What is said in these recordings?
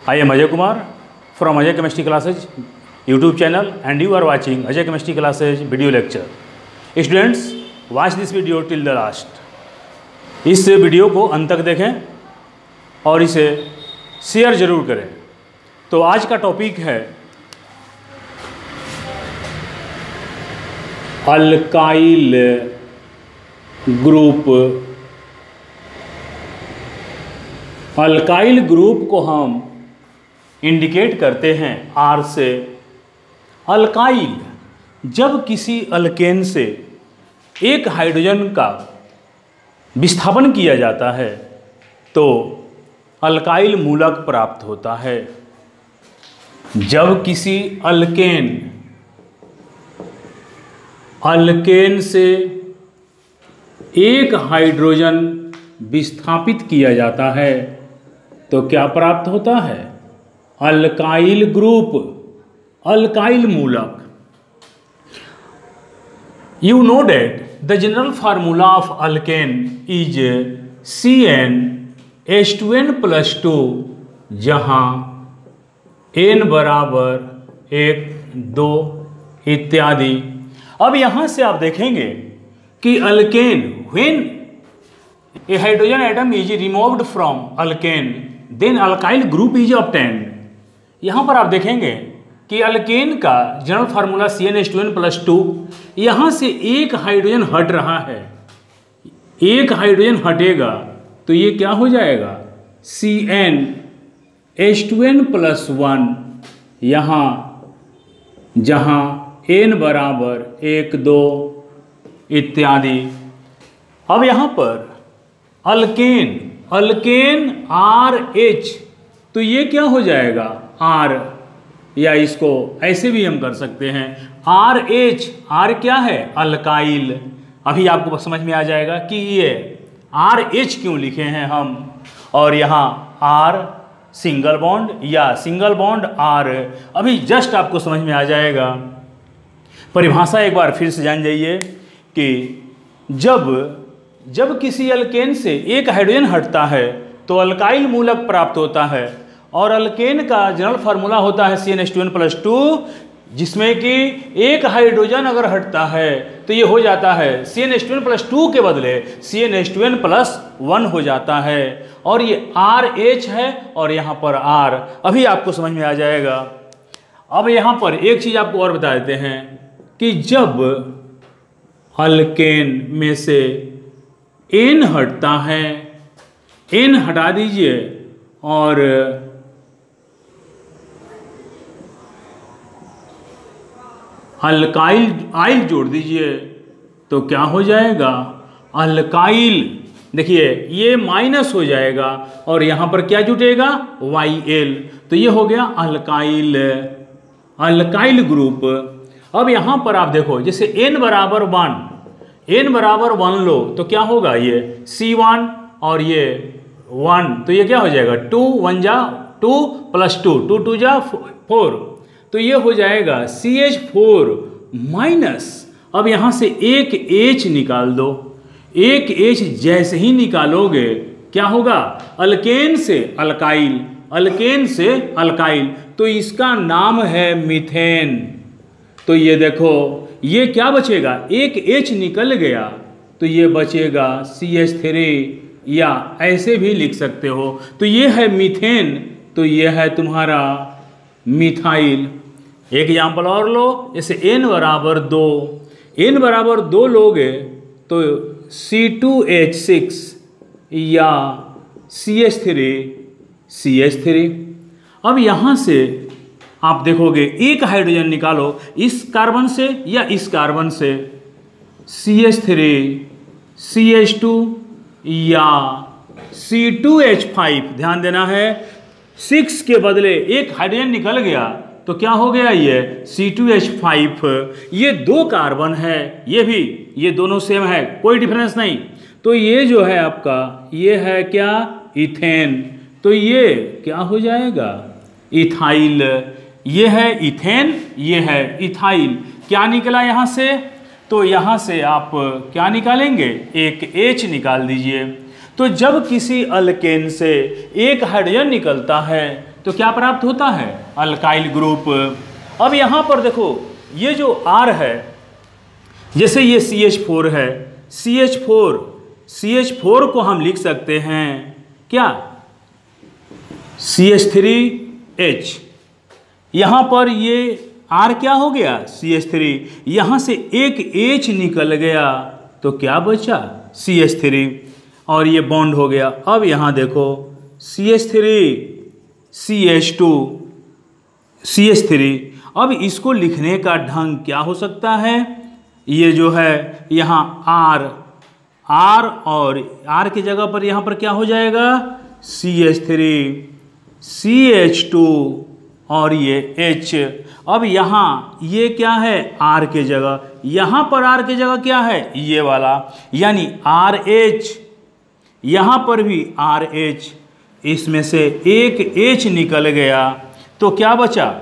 I am Ajay Kumar from Ajay Chemistry Classes YouTube channel and you are watching Ajay Chemistry Classes video lecture. Students, watch this video till the last. इस video को अंत तक देखें और इसे share ज़रूर करें। तो आज का टॉपिक है अल्काइल ग्रुप। अल्काइल ग्रुप को हम इंडिकेट करते हैं आर से। अल्काइल, जब किसी अल्केन से एक हाइड्रोजन का विस्थापन किया जाता है तो अल्काइल मूलक प्राप्त होता है। जब किसी अल्केन से एक हाइड्रोजन विस्थापित किया जाता है तो क्या प्राप्त होता है? अल्काइल ग्रुप, अल्काइल मूलक। You know that the general formula of alkane is CnH2n+2, जहाँ n बराबर 1, 2 इत्यादि। अब यहाँ से आप देखेंगे कि alkane, when a hydrogen atom is removed from alkane, then alkyl group is obtained। यहाँ पर आप देखेंगे कि अल्केन का जनरल फार्मूला CnH2n+2, यहाँ से एक हाइड्रोजन हट रहा है, एक हाइड्रोजन हटेगा तो ये क्या हो जाएगा? CnH2n+1, यहाँ जहाँ n बराबर 1, 2 इत्यादि। अब यहाँ पर अल्केन RH, तो ये क्या हो जाएगा? R, या इसको ऐसे भी हम कर सकते हैं RH। R क्या है? अल्काइल। अभी आपको समझ में आ जाएगा कि ये RH क्यों लिखे हैं हम, और यहाँ R सिंगल बॉन्ड या सिंगल बॉन्ड R, अभी जस्ट आपको समझ में आ जाएगा। परिभाषा एक बार फिर से जान जाइए कि जब किसी अल्केन से एक हाइड्रोजन हटता है तो अल्काइल मूलक प्राप्त होता है, और अल्केन का जनरल फार्मूला होता है CnH2n+2, जिसमें कि एक हाइड्रोजन अगर हटता है तो ये हो जाता है CnH2n+2 के बदले CnH2n+1 हो जाता है, और ये RH है और यहाँ पर R। अभी आपको समझ में आ जाएगा। अब यहाँ पर एक चीज़ आपको और बता देते हैं कि जब अल्केन में से N हटता है, N हटा दीजिए और अल्काइल जोड़ दीजिए तो क्या हो जाएगा? अल्काइल। देखिए ये माइनस हो जाएगा और यहाँ पर क्या जुटेगा? YL, तो ये हो गया अल्काइल ग्रुप। अब यहाँ पर आप देखो, जैसे n बराबर 1 लो तो क्या होगा? ये C1 और ये 1, तो ये क्या हो जाएगा? 2 1 जा 2 + 2 2 2 जा 4, तो ये हो जाएगा CH4 माइनस। अब यहाँ से एक H निकाल दो। एक H जैसे ही निकालोगे क्या होगा? अल्केन से अल्काइल, अल्केन से अल्काइल, तो इसका नाम है मीथेन। तो ये देखो, ये क्या बचेगा? एक H निकल गया तो ये बचेगा CH3, या ऐसे भी लिख सकते हो। तो ये है मीथेन, तो ये है तुम्हारा मिथाइल। एक एग्जाम्पल और लो, जैसे n बराबर 2 लोगे तो C2H6 या CH3। अब यहाँ से आप देखोगे एक हाइड्रोजन निकालो इस कार्बन से या इस कार्बन से, CH3 CH2 या C2H5। ध्यान देना है, 6 के बदले एक हाइड्रोजन निकल गया तो क्या हो गया? ये C2H5। ये 2 कार्बन है, ये दोनों सेम है, कोई डिफरेंस नहीं। तो ये जो है आपका, ये है क्या? इथेन। तो ये क्या हो जाएगा? इथाइल। ये है इथेन, ये है इथाइल। क्या निकला यहाँ से? तो यहाँ से आप क्या निकालेंगे? एक H निकाल दीजिए। तो जब किसी अल्केन से एक हाइड्रोजन निकलता है तो क्या प्राप्त होता है? Alkyl group. अब यहाँ पर देखो ये जो R है, जैसे ये CH4 है, CH4 को हम लिख सकते हैं क्या? CH3H। यहाँ पर ये R क्या हो गया? CH3। यहाँ से एक H निकल गया तो क्या बचा? CH3, और ये बॉन्ड हो गया। अब यहाँ देखो CH3 CH2 CH3। अब इसको लिखने का ढंग क्या हो सकता है? ये जो है यहाँ R और R की जगह पर यहाँ पर क्या हो जाएगा? CH3 CH2 और ये H। अब यहाँ ये क्या है? R के जगह, यहाँ पर R की जगह क्या है? ये वाला, यानी RH। यहाँ पर भी RH, इसमें से एक H निकल गया तो क्या बचा?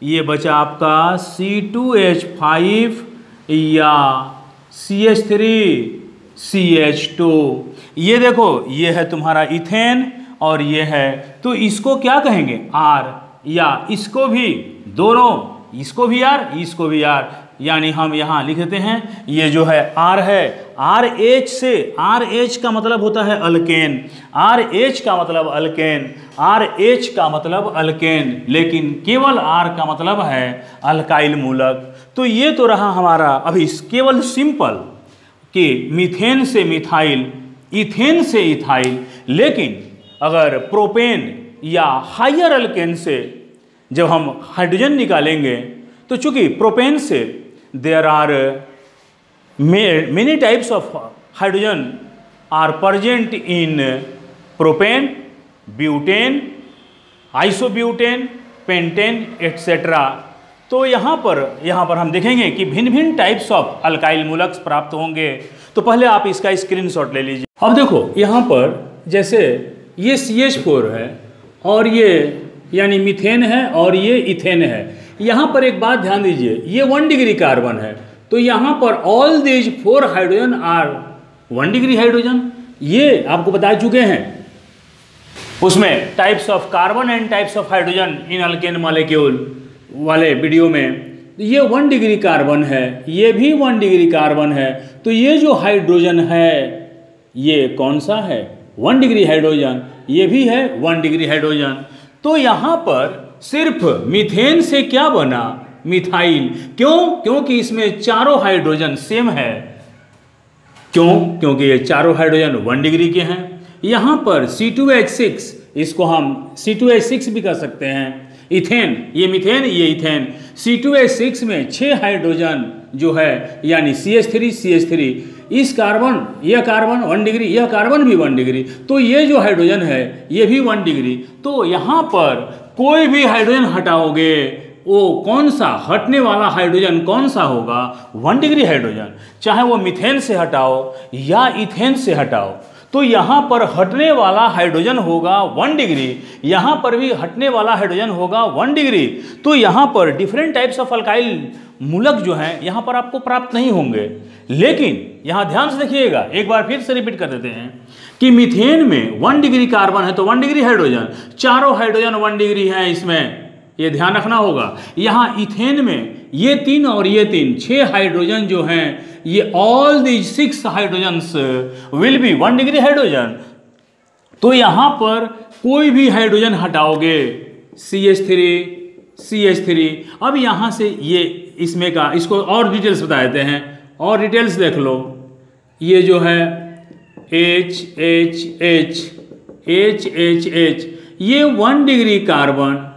ये बचा आपका C2H5 या CH3 CH2। ये देखो ये है तुम्हारा इथेन और ये है, तो इसको क्या कहेंगे? R, या इसको भी, दोनों, इसको भी R इसको भी R, यानी हम यहाँ लिख देते हैं ये जो है R है। RH से, RH का मतलब होता है अल्केन, RH का मतलब अल्केन, RH का मतलब अल्केन, लेकिन केवल R का मतलब है अल्काइल मूलक। तो ये तो रहा हमारा अभी केवल सिंपल कि मीथेन से मिथाइल, इथेन से इथाइल। लेकिन अगर प्रोपेन या हायर अल्केन से जब हम हाइड्रोजन निकालेंगे तो चूंकि प्रोपेन से there are many types of hydrogen are present in propane, butane, isobutane, pentane etcetera. तो यहाँ पर हम देखेंगे कि भिन्न भिन्न टाइप्स ऑफ अल्काइल मूलक प्राप्त होंगे। तो पहले आप इसका स्क्रीनशॉट ले लीजिए। अब देखो यहाँ पर जैसे ये CH4 है और ये यानी मीथेन है और ये इथेन है। यहाँ पर एक बात ध्यान दीजिए, ये 1 डिग्री कार्बन है, तो यहाँ पर all these 4 hydrogen are 1 degree hydrogen. ये आपको बता चुके हैं उसमें types of carbon and types of hydrogen in alkane molecule वाले वीडियो में। ये 1 डिग्री कार्बन है, ये भी 1 डिग्री कार्बन है, तो ये जो हाइड्रोजन है ये कौन सा है? 1 डिग्री हाइड्रोजन। ये भी है 1 डिग्री हाइड्रोजन। तो यहाँ पर सिर्फ मीथेन से क्या बना? मिथाइल। क्यों? क्योंकि इसमें चारों हाइड्रोजन सेम है। क्यों? क्योंकि ये चारों हाइड्रोजन 1 डिग्री के हैं। यहाँ पर C2H6, इसको हम C2H6 भी कर सकते हैं। इथेन, ये मीथेन, ये इथेन। C2H6 में 6 हाइड्रोजन जो है यानी CH3 इस कार्बन, यह कार्बन 1 डिग्री, यह कार्बन भी 1 डिग्री, तो ये जो हाइड्रोजन है ये भी 1 डिग्री। तो यहाँ पर कोई भी हाइड्रोजन हटाओगे, वो कौन सा हटने वाला हाइड्रोजन कौन सा होगा? 1 डिग्री हाइड्रोजन। चाहे वो मीथेन से हटाओ या इथेन से हटाओ, तो यहाँ पर हटने वाला हाइड्रोजन होगा 1 डिग्री, यहाँ पर भी हटने वाला हाइड्रोजन होगा 1 डिग्री। तो यहाँ पर डिफरेंट टाइप्स ऑफ अल्काइल मूलक जो हैं यहाँ पर आपको प्राप्त नहीं होंगे। लेकिन यहाँ ध्यान से देखिएगा, एक बार फिर से रिपीट कर देते हैं कि मीथेन में 1 डिग्री कार्बन है तो 1 डिग्री हाइड्रोजन, चारों हाइड्रोजन 1 डिग्री हैं, इसमें ये ध्यान रखना होगा। यहाँ इथेन में ये 3 और ये 3, 6 हाइड्रोजन जो हैं ये all these 6 hydrogens will be 1 degree hydrogen. तो यहाँ पर कोई भी हाइड्रोजन हटाओगे CH3। अब यहाँ से ये इसमें का, इसको और डिटेल्स बता देते हैं, और डिटेल्स देख लो। ये जो है HHH ये 1 डिग्री कार्बन,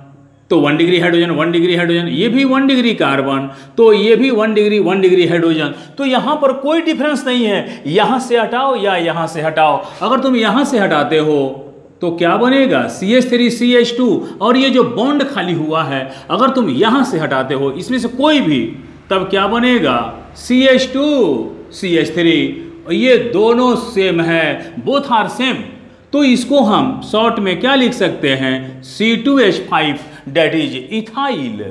तो 1 डिग्री हाइड्रोजन, 1 डिग्री हाइड्रोजन, ये भी 1 डिग्री कार्बन, तो ये भी 1 डिग्री हाइड्रोजन। तो यहाँ पर कोई डिफरेंस नहीं है, यहाँ से हटाओ या यहाँ से हटाओ। अगर तुम यहाँ से हटाते हो तो क्या बनेगा? CH3 CH2, और ये जो बॉन्ड खाली हुआ है अगर तुम यहाँ से हटाते हो इसमें से कोई भी, तब क्या बनेगा? CH2 CH3। ये दोनों सेम है, बोथ आर सेम। तो इसको हम शॉर्ट में क्या लिख सकते हैं? C2H5 date is ethyl.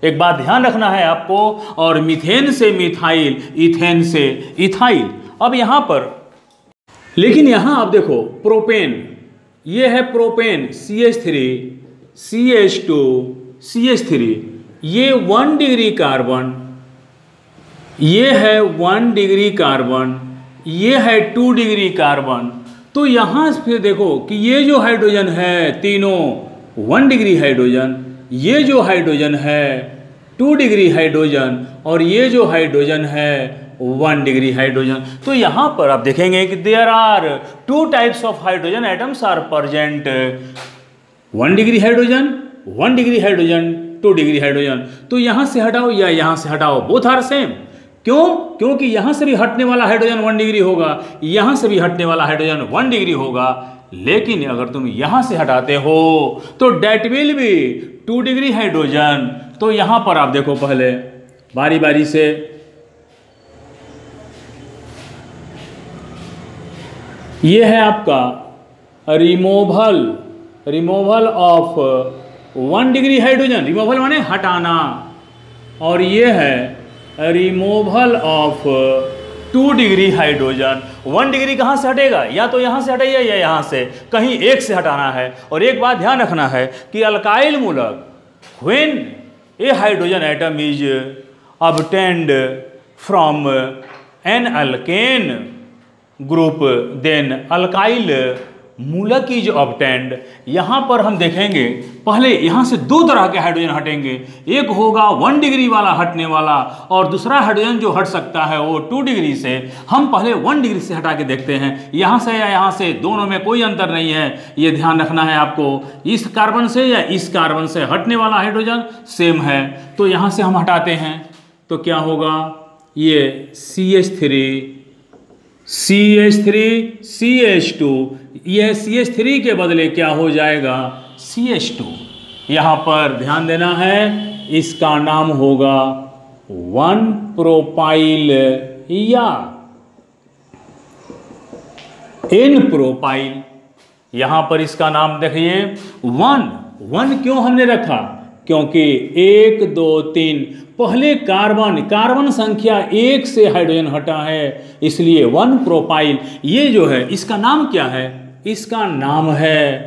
एक बात ध्यान रखना है आपको, और मीथेन से मिथाइल, इथेन से इथाइल। अब यहाँ पर लेकिन यहाँ आप देखो प्रोपेन, ये है प्रोपेन CH3, CH2 CH3, ये 1 डिग्री कार्बन, ये है 1 डिग्री कार्बन, ये है 2 डिग्री कार्बन। तो यहाँ फिर देखो कि ये जो हाइड्रोजन है तीनों 1 डिग्री हाइड्रोजन, ये जो हाइड्रोजन है 2 डिग्री हाइड्रोजन, और ये जो हाइड्रोजन है 1 डिग्री हाइड्रोजन। तो यहाँ पर आप देखेंगे कि there are 2 types of hydrogen atoms are present, 1 degree hydrogen, 1 degree hydrogen, 2 degree hydrogen. तो यहाँ से हटाओ या यहाँ से हटाओ, बोथ आर सेम। क्यों? क्योंकि यहाँ से भी हटने वाला हाइड्रोजन 1 डिग्री होगा, यहाँ से भी हटने वाला हाइड्रोजन 1 डिग्री होगा। लेकिन अगर तुम यहाँ से हटाते हो तो that will be 2 degree hydrogen. तो यहाँ पर आप देखो पहले बारी बारी से, ये है आपका removal of 1 degree hydrogen, removal माने हटाना, और ये है removal of 2 degree hydrogen. 1 degree कहाँ से हटेगा? या तो यहाँ से हटाइए या यहाँ से, कहीं एक से हटाना है। और एक बात ध्यान रखना है कि अल्काइल मूलक when A hydrogen atom is obtained from an alkane group, then alkyl मूलक इज ऑब्टेंड। यहाँ पर हम देखेंगे पहले यहाँ से 2 तरह के हाइड्रोजन हटेंगे, एक होगा 1 डिग्री वाला हटने वाला, और दूसरा हाइड्रोजन जो हट सकता है वो 2 डिग्री से। हम पहले 1 डिग्री से हटा के देखते हैं, यहाँ से या यहाँ से, दोनों में कोई अंतर नहीं है। ये ध्यान रखना है आपको, इस कार्बन से या इस कार्बन से हटने वाला हाइड्रोजन सेम है। तो यहाँ से हम हटाते हैं तो क्या होगा, ये CH3 CH2, यह CH3 के बदले क्या हो जाएगा, CH2। यहाँ पर ध्यान देना है, इसका नाम होगा 1 प्रोपाइल या N प्रोपाइल। यहाँ पर इसका नाम देखिए 1 क्यों हमने रखा, क्योंकि 1 2 3 पहले कार्बन संख्या 1 से हाइड्रोजन हटा है, इसलिए 1 प्रोपाइल। ये जो है इसका नाम क्या है, इसका नाम है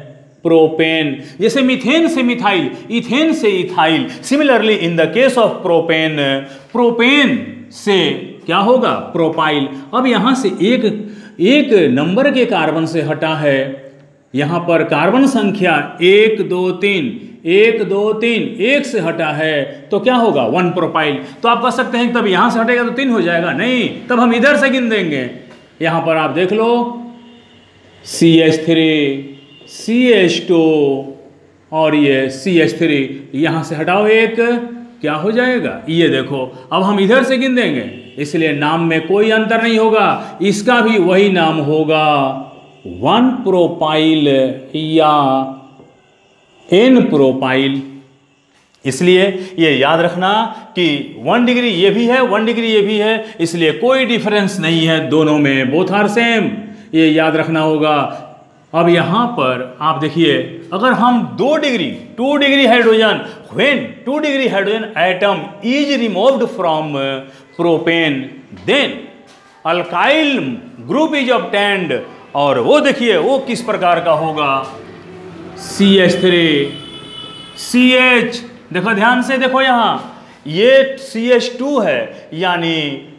प्रोपेन। जैसे मीथेन से मिथाइल, इथेन से ethyl, similarly in the case of propane से क्या होगा, प्रोपाइल। अब यहाँ से एक नंबर के कार्बन से हटा है, यहाँ पर कार्बन संख्या 1 2 3 1 से हटा है, तो क्या होगा, 1 प्रोपाइल। तो आप कह सकते हैं कि तब यहाँ से हटेगा तो 3 हो जाएगा, नहीं, तब हम इधर से गिन देंगे। यहाँ पर आप देख लो CH3 CH2 और ये CH3, यहाँ से हटाओ एक, क्या हो जाएगा, ये देखो। अब हम इधर से गिन देंगे, इसलिए नाम में कोई अंतर नहीं होगा, इसका भी वही नाम होगा 1 प्रोपाइल या N प्रोपाइल। इसलिए ये याद रखना कि 1 डिग्री ये भी है, 1 डिग्री ये भी है, इसलिए कोई डिफरेंस नहीं है दोनों में, बोथ आर सेम, ये याद रखना होगा। अब यहाँ पर आप देखिए, अगर हम 2 degree hydrogen, when 2 degree hydrogen atom is removed from propane, then alkyl group is obtained, और वो देखिए वो किस प्रकार का होगा, CH3 CH, देखो ध्यान से देखो, यहाँ ये CH2 है, यानी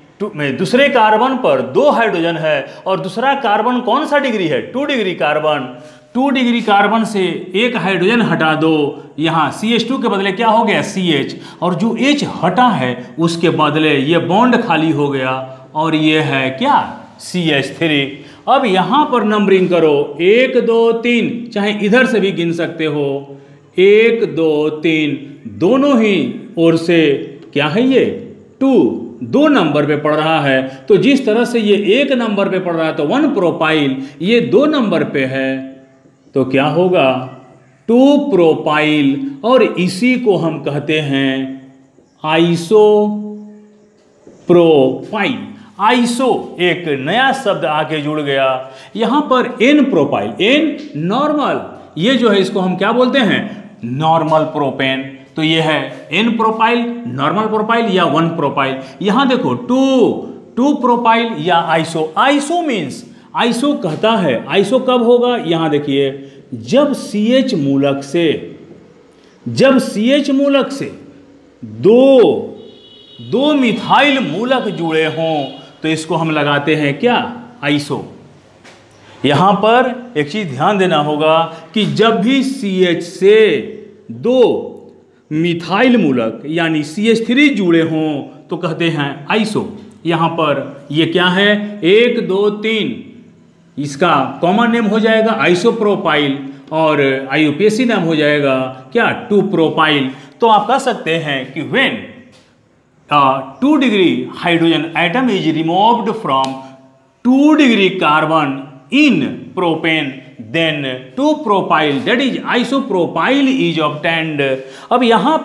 दूसरे कार्बन पर 2 हाइड्रोजन है, और दूसरा कार्बन कौन सा डिग्री है, 2 डिग्री कार्बन। 2 डिग्री कार्बन से एक हाइड्रोजन हटा दो, यहाँ CH2 के बदले क्या हो गया, CH, और जो H हटा है उसके बदले ये बॉन्ड खाली हो गया, और ये है क्या, CH3। अब यहाँ पर नंबरिंग करो, 1 2 3, चाहे इधर से भी गिन सकते हो, 1 2 3, दोनों ही ओर से क्या है, ये 2 नंबर पे पड़ रहा है। तो जिस तरह से ये 1 नंबर पे पड़ रहा है तो 1 प्रोपाइल, ये 2 नंबर पे है तो क्या होगा, 2 प्रोपाइल, और इसी को हम कहते हैं आइसो प्रोपाइल। आइसो एक नया शब्द आके जुड़ गया, यहाँ पर N प्रोपाइल, N नॉर्मल, ये जो है इसको हम क्या बोलते हैं, नॉर्मल प्रोपेन। तो ये है N प्रोपाइल, नॉर्मल प्रोपाइल या 1 प्रोपाइल। यहाँ देखो 2 प्रोपाइल या आइसो। आइसो मीन्स, आइसो कहता है, आइसो कब होगा, यहाँ देखिए, जब CH मूलक से जब CH मूलक से दो मिथाइल मूलक जुड़े हों तो इसको हम लगाते हैं क्या, आइसो। यहां पर एक चीज ध्यान देना होगा कि जब भी CH से दो मिथाइल मूलक यानी CH3 जुड़े हों तो कहते हैं आइसो। यहां पर ये क्या है, 1 2 3, इसका कॉमन नेम हो जाएगा आइसोप्रोपाइल और IUPAC नाम हो जाएगा क्या, 2 प्रोपाइल। तो आप कह सकते हैं कि when 2 degree hydrogen atom is removed from 2 degree carbon in propane then 2 propyl that is isopropyl is obtained. अब यहां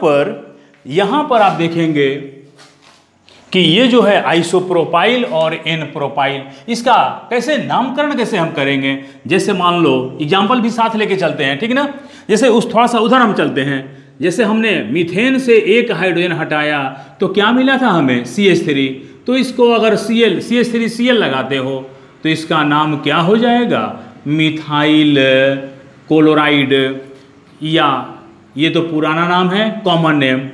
पर आप देखेंगे कि ये जो है आइसोप्रोपाइल और एन प्रोपाइल, इसका कैसे नामकरण कैसे हम करेंगे। जैसे मान लो एग्जाम्पल भी साथ लेके चलते हैं, ठीक ना। जैसे उस थोड़ा सा उधर हम चलते हैं। जैसे हमने मीथेन से एक हाइड्रोजन हटाया तो क्या मिला था हमें, CH3। तो इसको अगर CH3Cl लगाते हो तो इसका नाम क्या हो जाएगा, मिथाइल क्लोराइड, या ये तो पुराना नाम है कॉमन नेम,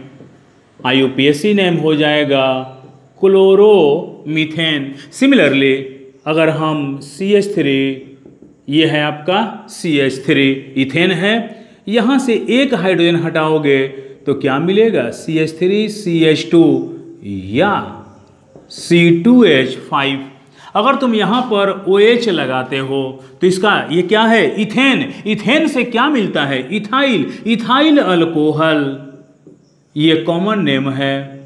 IUPAC नेम हो जाएगा क्लोरोमीथेन। सिमिलरली अगर हम CH3, ये है आपका CH3 इथेन है, यहाँ से एक हाइड्रोजन हटाओगे तो क्या मिलेगा, CH3CH2 या C2H5। अगर तुम यहाँ पर OH लगाते हो तो इसका ये क्या है, इथेन। इथेन से क्या मिलता है, इथाइल अल्कोहल, ये कॉमन नेम है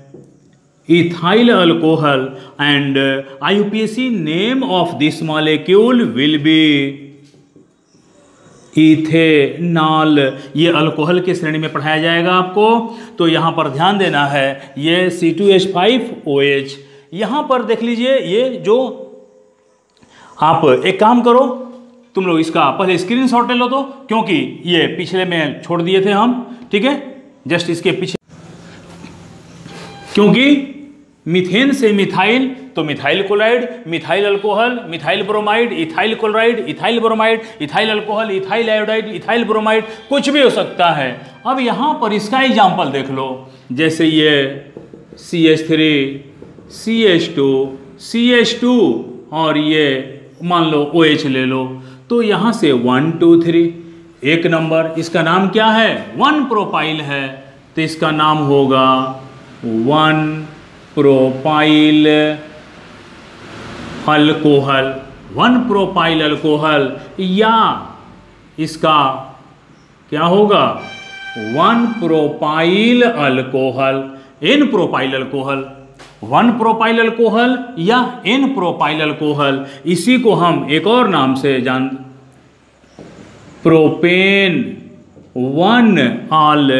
ethyl alcohol and IUPAC name of this molecule will be ethanol. ये अल्कोहल की श्रेणी में पढ़ाया जाएगा आपको। तो यहाँ पर ध्यान देना है, ये C2H5OH। यहाँ पर देख लीजिए, ये जो आप एक काम करो, तुम लोग इसका पहले स्क्रीनशॉट ले लो तो, क्योंकि ये पिछले में छोड़ दिए थे हम, ठीक है। जस्ट इसके पीछे, क्योंकि मीथेन से मिथाइल तो methyl chloride, methyl alcohol, methyl bromide, ethyl chloride, ethyl bromide, ethyl alcohol, ethyl iodide, ethyl bromide, कुछ भी हो सकता है। अब यहाँ पर इसका एग्जाम्पल देख लो। जैसे ये CH3 CH2 और ये मान लो OH ले लो, तो यहाँ से 1 2 3 एक नंबर, इसका नाम क्या है, 1 प्रोपाइल है, तो इसका नाम होगा 1 प्रोपाइल अल्कोहल, 1 प्रोपाइल अल्कोहल, या इसका क्या होगा, 1 propyl alcohol, N propyl alcohol, 1 propyl alcohol या N प्रोपाइल अल्कोहल। इसी को हम एक और नाम से प्रोपेन 1 ऑल,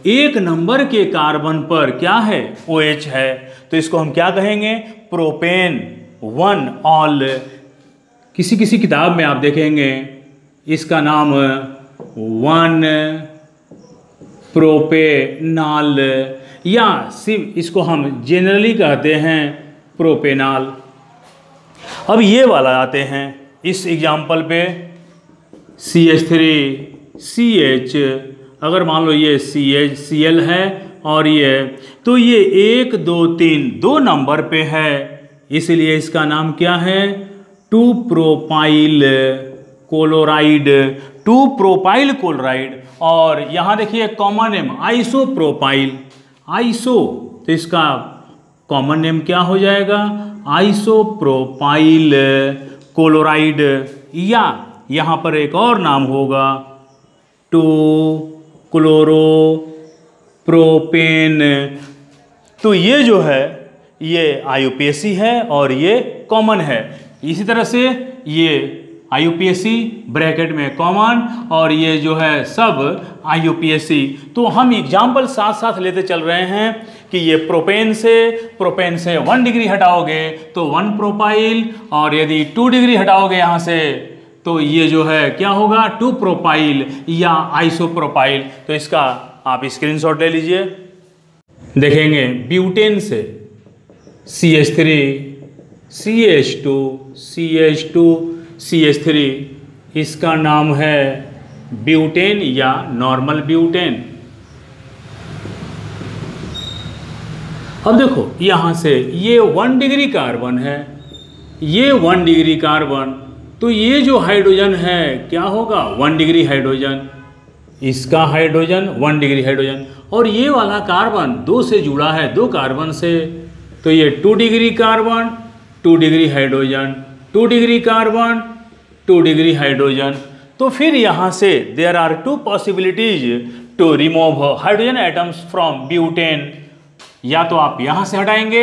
एक नंबर के कार्बन पर क्या है, OH है, तो इसको हम क्या कहेंगे, प्रोपेन 1 ऑल। किसी किताब में आप देखेंगे इसका नाम 1 प्रोपेनॉल, या सिर्फ इसको हम जनरली कहते हैं प्रोपेनॉल। अब ये वाला आते हैं इस एग्जाम्पल पे, CH3CH, अगर मान लो ये CH है और ये, तो ये 1 2 3 2 नंबर पे है, इसलिए इसका नाम क्या है, 2 प्रोपाइल क्लोराइड, 2 प्रोपाइल क्लोराइड। और यहाँ देखिए कॉमन नेम आइसोप्रोपाइल, आइसो, तो इसका कॉमन नेम क्या हो जाएगा, आइसोप्रोपाइल क्लोराइड, या यहाँ पर एक और नाम होगा 2 क्लोरोप्रोपेन। तो ये जो है ये IUPAC है और ये कॉमन है। इसी तरह से ये IUPAC ब्रैकेट में कॉमन और ये जो है सब IUPAC। तो हम एग्जाम्पल साथ साथ लेते चल रहे हैं कि ये प्रोपेन से 1 डिग्री हटाओगे तो 1 प्रोपाइल, और यदि 2 डिग्री हटाओगे यहाँ से तो ये जो है क्या होगा, 2 प्रोपाइल या आइसोप्रोपाइल। तो इसका आप स्क्रीनशॉट ले लीजिए। देखेंगे ब्यूटेन से CH3 CH2 CH2 CH3, इसका नाम है ब्यूटेन या नॉर्मल ब्यूटेन। अब देखो यहाँ से ये 1 डिग्री कार्बन है, ये 1 डिग्री कार्बन, तो ये जो हाइड्रोजन है क्या होगा 1 डिग्री हाइड्रोजन, इसका हाइड्रोजन 1 डिग्री हाइड्रोजन, और ये वाला कार्बन 2 से जुड़ा है, 2 कार्बन से, तो ये 2 degree carbon 2 degree hydrogen, 2 degree carbon 2 degree hydrogen. तो फिर यहाँ से there are 2 possibilities to remove hydrogen atoms from butane. या तो आप यहाँ से हटाएंगे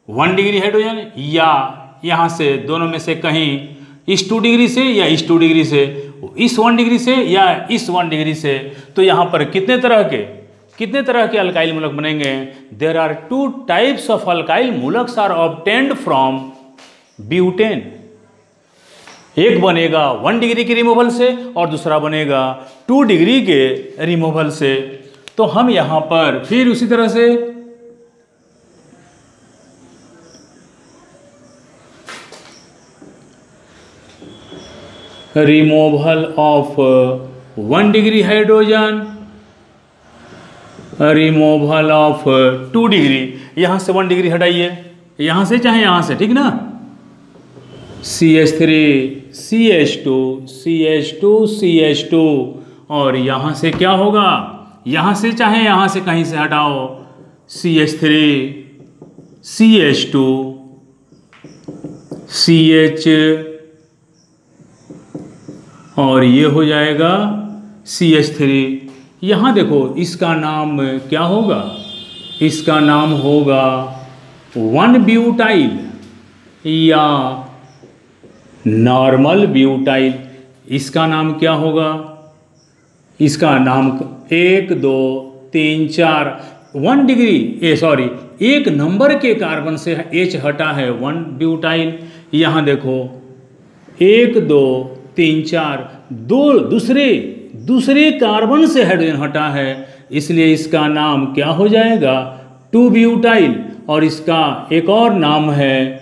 1 डिग्री हाइड्रोजन, या यहाँ से दोनों में से कहीं इस 2 डिग्री से या इस 2 डिग्री से, इस 1 डिग्री से या इस 1 डिग्री से। तो यहाँ पर कितने तरह के अल्काइल मूलक बनेंगे? There are 2 types of alkyl मूलक्स आर ऑब्टेन्ड फ्रॉम ब्यूटेन। एक बनेगा 1 डिग्री के रिमूवल से और दूसरा बनेगा 2 डिग्री के रिमूवल से। तो हम यहाँ पर फिर उसी तरह से removal of 1 degree hydrogen, removal of 2 degree, यहाँ से 1 डिग्री हटाइए, यहाँ से चाहे यहाँ से, ठीक ना। CH3 CH2 CH2 CH2, और यहाँ से क्या होगा, यहाँ से चाहे यहाँ से कहीं से हटाओ, CH3 CH2 CH, और ये हो जाएगा CH3। यहाँ देखो इसका नाम क्या होगा, इसका नाम होगा 1 ब्यूटाइल या नॉर्मल ब्यूटाइल। इसका नाम क्या होगा, इसका नाम 1 2 3 4 1 डिग्री सॉरी 1 नंबर के कार्बन से H हटा है 1 ब्यूटाइल। यहाँ देखो 1 2 3 4 दूसरे कार्बन से हाइड्रोजन हटा है, इसलिए इसका नाम क्या हो जाएगा 2 ब्यूटाइल, और इसका एक और नाम है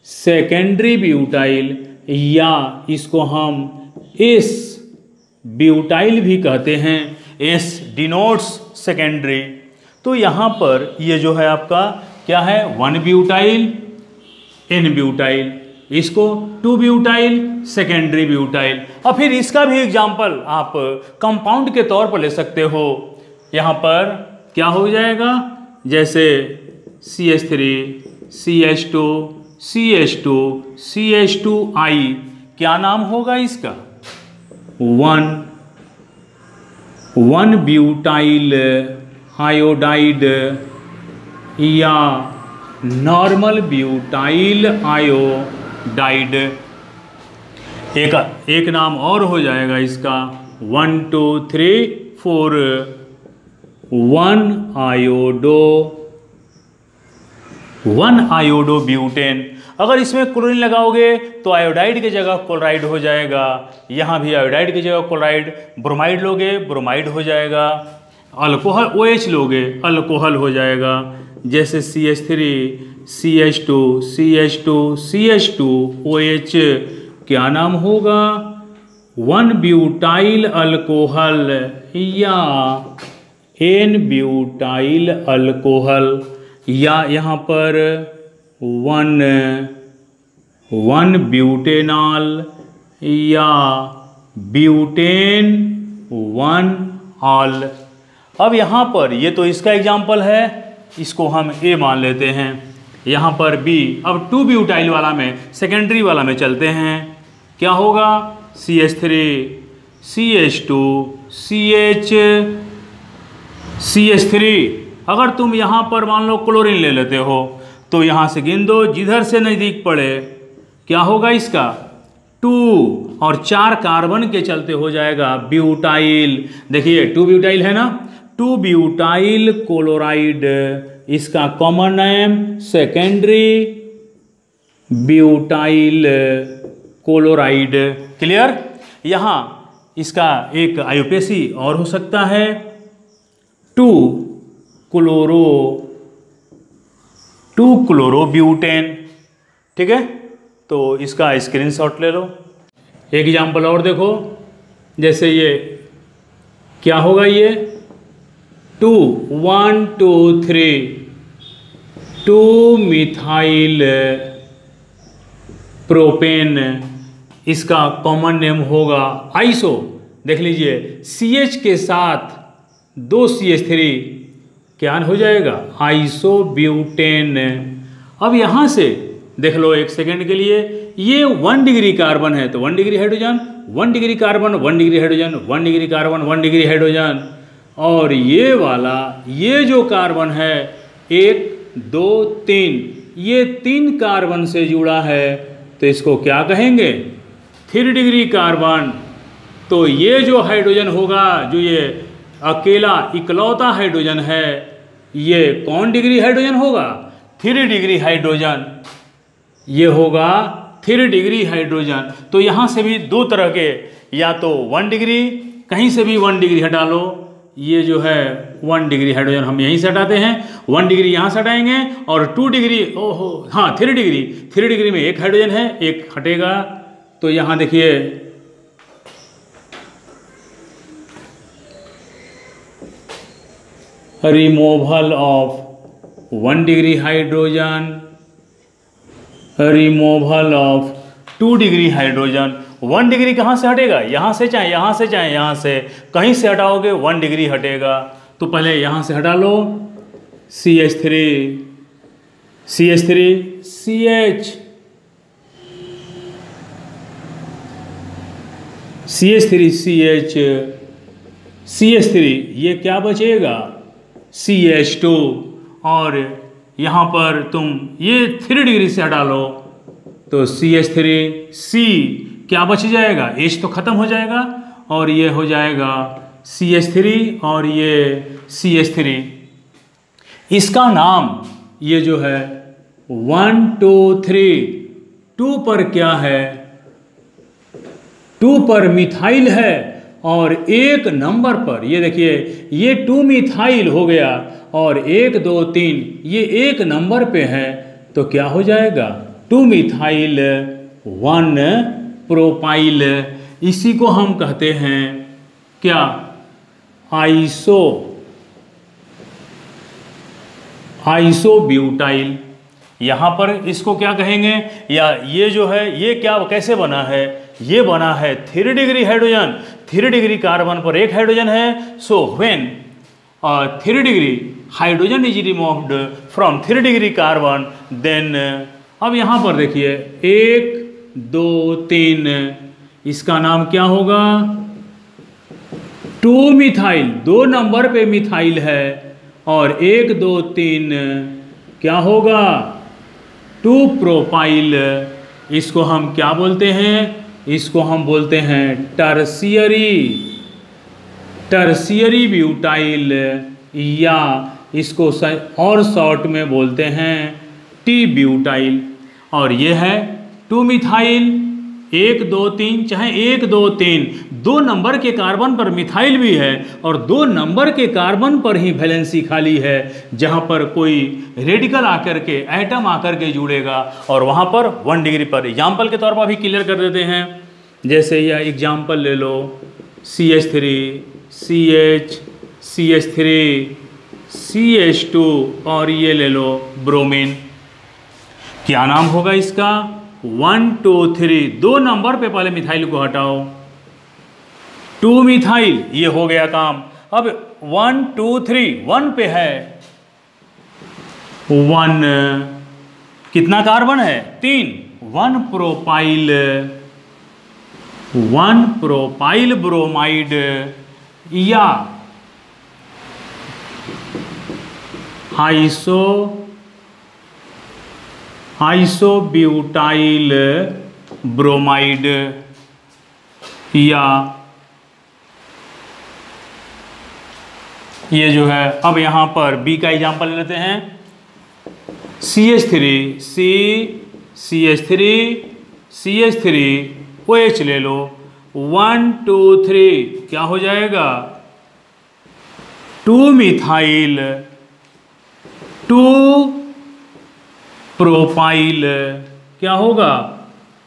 सेकेंडरी ब्यूटाइल, या इसको हम एस ब्यूटाइल भी कहते हैं। S denotes secondary. तो यहाँ पर ये जो है आपका क्या है 1 ब्यूटाइल N ब्यूटाइल, इसको 2 ब्यूटाइल सेकेंडरी ब्यूटाइल। और फिर इसका भी एग्जाम्पल आप कंपाउंड के तौर पर ले सकते हो। यहाँ पर क्या हो जाएगा, जैसे CH3 CH2 CH2 CH2I, क्या नाम होगा इसका 1 ब्यूटाइल आयोडाइड या नॉर्मल ब्यूटाइल आयोडाइड। एक नाम और हो जाएगा इसका 1 2 3 4 1 आयोडो ब्यूटेन। अगर इसमें क्लोरीन लगाओगे तो आयोडाइड की जगह क्लोराइड हो जाएगा, यहाँ भी आयोडाइड की जगह क्लोराइड, ब्रोमाइड लोगे ब्रोमाइड हो जाएगा, अल्कोहल OH लोगे अल्कोहल हो जाएगा। जैसे CH3 CH2 CH2 CH2 OH, क्या नाम होगा 1 ब्यूटाइल अल्कोहल या N ब्यूटाइल अल्कोहल, या यहाँ पर 1 ब्यूटेनॉल या ब्यूटेन 1 ऑल। अब यहाँ पर ये तो इसका एग्जाम्पल है, इसको हम A मान लेते हैं। यहाँ पर B। अब 2 ब्यूटाइल वाला में सेकेंडरी वाला में चलते हैं, क्या होगा CH3 CH2 CH3। अगर तुम यहाँ पर मान लो क्लोरीन ले लेते हो तो यहाँ से गिन दो, जिधर से नज़दीक पड़े क्या होगा इसका 2, और 4 कार्बन के चलते हो जाएगा ब्यूटाइल। देखिए 2 ब्यूटाइल है ना, 2 ब्यूटाइल क्लोराइड, इसका common name secondary butyl chloride. Clear. यहाँ इसका एक आयुपेसी और हो सकता है 2 क्लोरोब्यूटेन। ठीक है, तो इसका स्क्रीनशॉट ले लो। एक एग्जाम्पल और देखो, जैसे ये क्या होगा, ये 2 1 2 3 2 मिथाइल प्रोपेन, इसका कॉमन नेम होगा आइसो। देख लीजिए CH के साथ 2 CH3 क्या हो जाएगा, आइसोब्यूटेन। अब यहाँ से देख लो एक सेकेंड के लिए, ये 1 डिग्री कार्बन है तो 1 degree hydrogen, 1 degree carbon 1 degree hydrogen, 1 degree carbon 1 degree hydrogen. और ये वाला ये जो कार्बन है 1 2 3, ये 3 कार्बन से जुड़ा है तो इसको क्या कहेंगे, 3 डिग्री कार्बन। तो ये जो हाइड्रोजन होगा, जो ये अकेला इकलौता हाइड्रोजन है, ये कौन डिग्री हाइड्रोजन होगा, 3 डिग्री हाइड्रोजन। ये होगा 3 डिग्री हाइड्रोजन। तो यहाँ से भी 2 तरह के, या तो 1 डिग्री, कहीं से भी 1 डिग्री हटा लो, ये जो है 1 डिग्री हाइड्रोजन हम यहीं से हटाते हैं, 1 डिग्री यहाँ से हटाएंगे, और 2 डिग्री, ओहो हाँ 3 डिग्री, 3 डिग्री में एक हाइड्रोजन है, एक हटेगा। तो यहाँ देखिए removal of 1 degree hydrogen, removal of 2 degree hydrogen. 1 degree कहाँ से हटेगा, यहाँ से चाहे यहाँ से, चाहे यहाँ से, कहीं से हटाओगे 1 डिग्री हटेगा। तो पहले यहाँ से हटा लो, CH3 CH3 CH CH3 CH CH3, ये क्या बचेगा, CH2। और यहाँ पर तुम ये 3 डिग्री से हटा लो तो CH3 C क्या बच जाएगा, H तो खत्म हो जाएगा, और ये हो जाएगा CH3 और ये CH3। इसका नाम ये जो है 1 2 3, 2 पर क्या है, 2 पर मिथाइल है, और 1 नंबर पर ये देखिए ये 2 मिथाइल हो गया, और 1 2 3 ये 1 नंबर पे है तो क्या हो जाएगा, 2 मिथाइल 1 प्रोपाइल। इसी को हम कहते हैं क्या, आइसोब्यूटाइल। यहाँ पर इसको क्या कहेंगे, या ये जो है ये क्या कैसे बना है, ये बना है 3 डिग्री हाइड्रोजन, 3 डिग्री कार्बन पर एक हाइड्रोजन है। So when 3 degree hydrogen is removed from 3 degree carbon, then अब यहाँ पर देखिए 1 2 3, इसका नाम क्या होगा, 2 मिथाइल, 2 नंबर पे मिथाइल है, और 1 2 3 क्या होगा, 2 प्रोपाइल। इसको हम क्या बोलते हैं, इसको हम बोलते हैं टर्शियरी ब्यूटाइल, या इसको और शॉर्ट में बोलते हैं टी ब्यूटाइल। और ये है 2 मिथाइल 1 2 3, चाहे 1 2 3, 2 नंबर के कार्बन पर मिथाइल भी है, और 2 नंबर के कार्बन पर ही वैलेंसी खाली है, जहाँ पर कोई रेडिकल आकर के, एटम आकर के जुड़ेगा, और वहाँ पर 1 डिग्री पर। एग्जाम्पल के तौर पर अभी क्लियर कर देते हैं, जैसे यह एग्जाम्पल ले लो, CH3 CH CH3 CH2, और ये ले लो ब्रोमीन। क्या नाम होगा इसका, 1 2 3, 2 नंबर पे पहले मिथाइल को हटाओ, 2 मिथाइल, ये हो गया काम। अब 1 2 3, 1 पे है 1, कितना कार्बन है 3, 1 प्रोपाइल, 1 प्रोपाइल ब्रोमाइड, या आइसोब्यूटाइल ब्रोमाइड, या ये जो है। अब यहाँ पर बी का एग्जाम्पल लेते हैं, CH3 CH3 CH3 OH ले लो, 1 2 3 क्या हो जाएगा, 2 मिथाइल 2 प्रोपाइल, क्या होगा,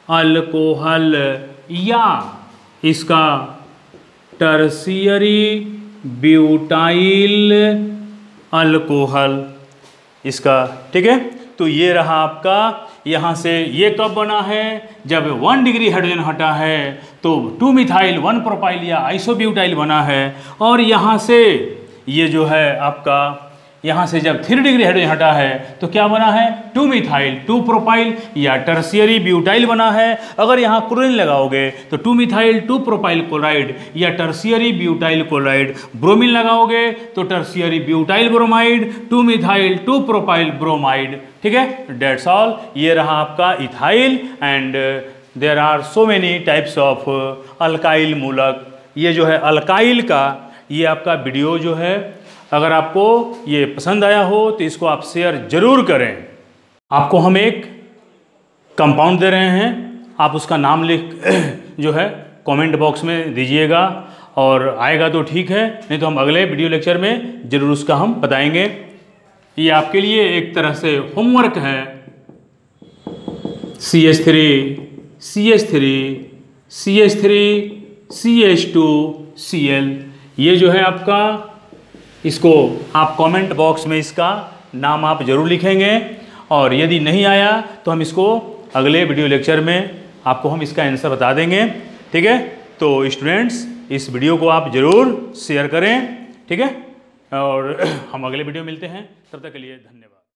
अल्कोहल, या इसका टर्शियरी ब्यूटाइल अल्कोहल। इसका, ठीक है। तो ये रहा आपका, यहाँ से ये कब बना है, जब 1 डिग्री हाइड्रोजन हटा है तो 2 मिथाइल 1 प्रोपाइल या आइसोब्यूटाइल बना है। और यहाँ से ये जो है आपका, यहाँ से जब 3 डिग्री हाइड्रोजन हटा है तो क्या बना है, 2 मिथाइल 2 प्रोपाइल या टर्शियरी ब्यूटाइल बना है। अगर यहाँ क्लोरीन लगाओगे तो 2 मिथाइल 2 प्रोपाइल क्लोराइड या टर्शियरी ब्यूटाइल क्लोराइड। ब्रोमीन लगाओगे तो tertiary butyl bromide, 2 methyl 2 propyl bromide, ठीक है। That's all. ये रहा आपका ethyl and there are so many types of alkyl मूलक। ये जो है अल्काइल का ये आपका वीडियो जो है, अगर आपको ये पसंद आया हो तो इसको आप शेयर जरूर करें। आपको हम एक कंपाउंड दे रहे हैं, आप उसका नाम लिख जो है कमेंट बॉक्स में दीजिएगा, और आएगा तो ठीक है, नहीं तो हम अगले वीडियो लेक्चर में ज़रूर उसका हम बताएंगे। ये आपके लिए एक तरह से होमवर्क है। CH3 CH3 CH3 CH2 Cl, ये जो है आपका, इसको आप कमेंट बॉक्स में इसका नाम आप जरूर लिखेंगे, और यदि नहीं आया तो हम इसको अगले वीडियो लेक्चर में आपको हम इसका आंसर बता देंगे, ठीक है। तो स्टूडेंट्स, इस वीडियो को आप ज़रूर शेयर करें, ठीक है, और हम अगले वीडियो मिलते हैं, तब तक के लिए धन्यवाद।